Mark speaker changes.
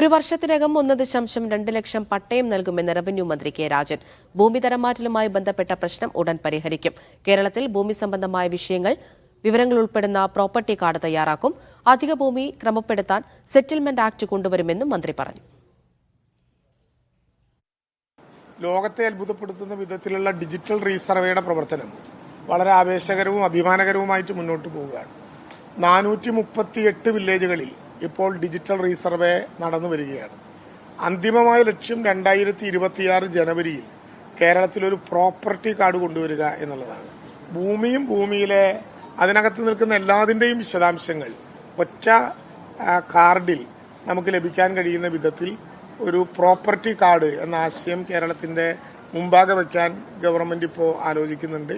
Speaker 1: ഒരു വർഷത്തിനകം 1.2 ലക്ഷം പട്ടയം നൽകുമെന്ന് റവന്യൂ മന്ത്രി കെ രാജൻ. ഭൂമി തരംമാറ്റലുമായി ബന്ധപ്പെട്ട പ്രശ്നം ഉടൻ പരിഹരിക്കും. കേരളത്തിൽ ഭൂമി സംബന്ധമായ വിവരങ്ങൾ ഉൾപ്പെടുന്ന പ്രോപ്പർട്ടി കാർഡ് തയ്യാറാക്കും. അധിക ഭൂമി ക്രമപ്പെടുത്താൻ സെറ്റിൽമെന്റ് ആക്ട് കൊണ്ടുവരുമെന്നും മന്ത്രി പറഞ്ഞു.
Speaker 2: ലോകത്തെ അത്ഭുതപ്പെടുത്തുന്ന വിധത്തിലുള്ള ഡിജിറ്റൽ റീസർവേയുടെ പ്രവർത്തനം വളരെ ആവേശകരവും അഭിമാനകരവുമായിട്ട് മുന്നോട്ട് പോവുകയാണ്. 438 വില്ലേജുകളിൽ ഇപ്പോൾ ഡിജിറ്റൽ റീസർവേ നടന്നു വരികയാണ്. അന്തിമമായ ലക്ഷ്യം 2026 ജനുവരിയിൽ കേരളത്തിലൊരു പ്രോപ്പർട്ടി കാർഡ് കൊണ്ടുവരിക എന്നുള്ളതാണ്. ഭൂമിയും ഭൂമിയിലെ അതിനകത്ത് നിൽക്കുന്ന എല്ലാതിൻ്റെയും വിശദാംശങ്ങൾ ഒറ്റ കാർഡിൽ നമുക്ക് ലഭിക്കാൻ കഴിയുന്ന വിധത്തിൽ ഒരു പ്രോപ്പർട്ടി കാർഡ് എന്ന ആശയം കേരളത്തിന്റെ മുമ്പാകെ വയ്ക്കാൻ ഗവൺമെന്റ് ഇപ്പോൾ ആലോചിക്കുന്നുണ്ട്.